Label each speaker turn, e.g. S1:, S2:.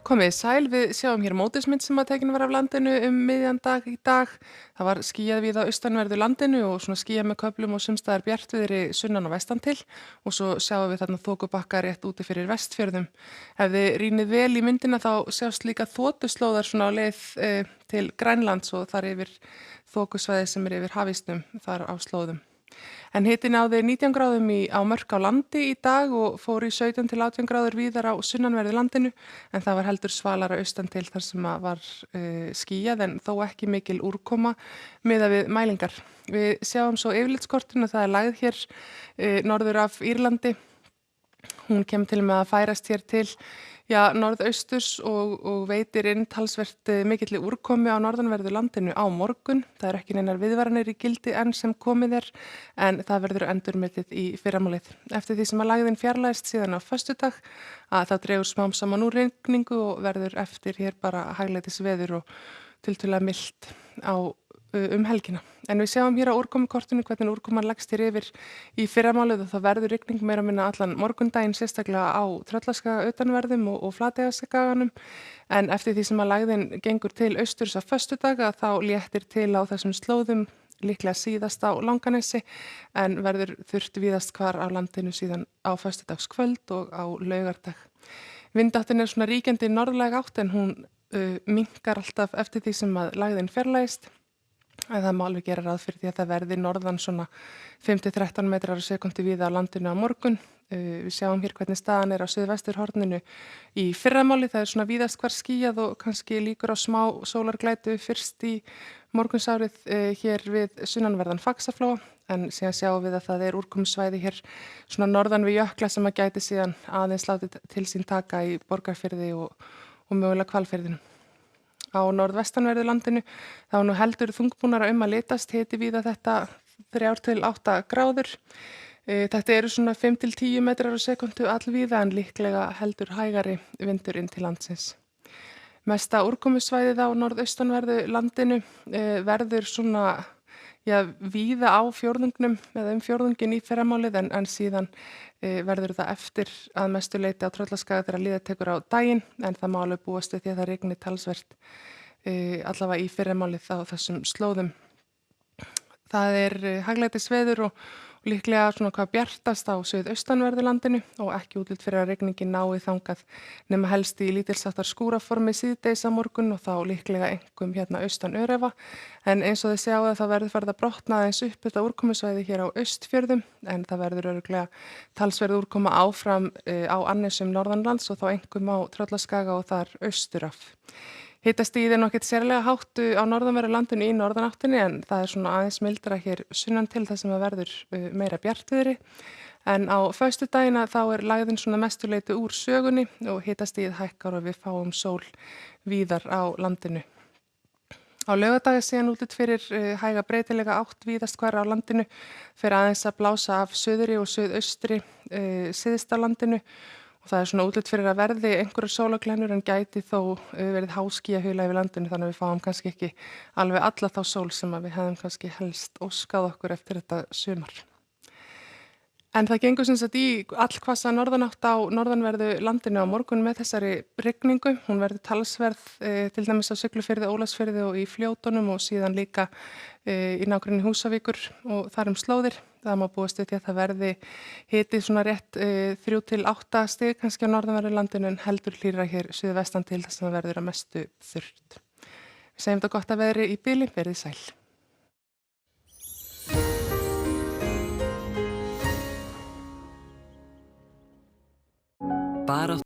S1: Komið sæl, við sjáum hér mótismynd sem að tekin var af landinu miðjan dag í dag. Það var skýjað víða austanverðu landinu og svona skýjað með köflum og sumstaðar bjartviðri sunnan og vestan til og svo sjáum við þarna þokubakka rétt úti fyrir Vestfjörðum. Ef þið rýnið vel í myndina þá sjást líka þotuslóðar svona á leið til Grænlands og þar yfir þokusvæði sem yfir hafísnum þar á slóðum. En hitinn náði 19 gráðum á Mörk á landi í dag og fór í 17 til 18 gráður víðar á sunnanverðu landinu en það var heldur svalara austan til þar sem var skýjað en þó ekki mikil úrkoma miðað við mælingar. Við sjáum svo yfirlitskortinu að það er lægð hér norður af Írlandi. Hún kemur til með að færast hér til norðausturs og veitir inn talsvert mikilli úrkomi á norðanverðu landinu á morgun. Það er ekki neinar viðvaranir í gildi enn sem komið er en það verður endurmetið í fyrramálið. Eftir því sem að lægðin fjarlægist síðan á föstudag að það dregur smám saman úr rigningu og verður eftir hér bara hæglætis veður og tiltölulega milt helgina. En við sjáum hér á úrkomukortinu hvernig úrkoman leggst hér yfir í fyrramálið og það verður rigning meira minna allan morgundaginn sérstaklega á Tröllaskaga utanverðum og Flateyjarskaganum en eftir því sem að lægðin gengur til austurs á föstudag að þá léttir til á þessum slóðum líklega síðast á Langanesi en verður þurrt víðast hvar á landinu síðan á föstudagskvöld og á laugardag. Vindáttin er svona ríkjandi norðlæg átt en hún minnkar alltaf eftir því sem að lægðin fjarlægist. En það má alveg gera ráð fyrir því að það verði norðan svona 5-13 metrar á sekundi víða á landinu á morgun. Við sjáum hér hvernig staðan er á suðvesturhorninu í fyrramáli. Það er svona víðast hvar skýjað og kannski líkur á smá sólarglætu fyrst í morgunsárið hér við sunnanverðan Faxaflóa. En síðan sjáum við að það er úrkomssvæði hér svona norðan við Jökla sem að gæti síðan aðeins látið til sín taka í Borgarfirði og mögulega Hvalfirðinum. Á norðvestanverðu landinu þá nú heldur þungbúnara að litast hiti víða þetta 3-8 gráður. Þetta eru svona 5-10 metrar á sekundu allvíða en líklega heldur hægari vindur inn til landsins. Mesta úrkomusvæðið á norðaustanverðu landinu verður svona víða á fjórðungnum eða fjórðungin í fyrramálið en síðan verður það eftir að mestu leyti á Tröllaskaga þegar líða tekur á daginn en það má alveg búast við því að það rigni talsvert allavega í fyrramálið á þessum slóðum. Það er hæglætisveður og líklega svona hvað bjartast á suðaustanverðu landinu og ekki útlit fyrir að rigningin nái þangað nema helst í lítilsháttar skúraformi síðdegis á morgun og þá líklega einkum hérna austan Öræfa. En eins og þið sjáu að það verður farið að brotna aðeins upp þetta úrkomusvæði hér á Austfjörðum en það verður örugglega talsverð úrkoma áfram á annesjum norðanlands og þá einkum á Tröllaskaga og þar austuraf. Hitastigið er nú ekkert sérlega hátt á norðanverðu landinu í norðanáttinni en það er svona aðeins mildara hér sunnan til þar sem að verður meira bjartviðri. En á föstudaginn þá er lægðin svona mestuleyti úr sögunni og hitastigið hækkar og við fáum sól víðar á landinu. Á laugardag er síðan útlit fyrir hæga breytilega átt víðast hvar á landinu fyrir aðeins að blása af suðri og suðaustri syðst á landinu. Og það er svona útlit fyrir að verði einhverjar sólarglennur en gæti þó verið háskýjahula yfir landinu þannig að við fáum kannski ekki alveg alla þá sól sem við hefðum kannski helst óskað okkur eftir þetta sumar. En það gengur sem sagt í allhvassa norðanátt á norðanverðu landinu á morgun með þessari rigningu. Hún verður talsverð til dæmis á Siglufirði, Ólafsfirði og í Fljótunum og síðan líka í nágrenni Húsavíkur og þar slóðir. Það má búast við því að það verði hitið svona rétt 3-8 stig kannski á norðanverðu landinu en heldur hlýrra hér suðvestan til þess að það verður að mestu þurrt. Við segjum þetta gott að veðri í bili, verið sæl.
S2: Bara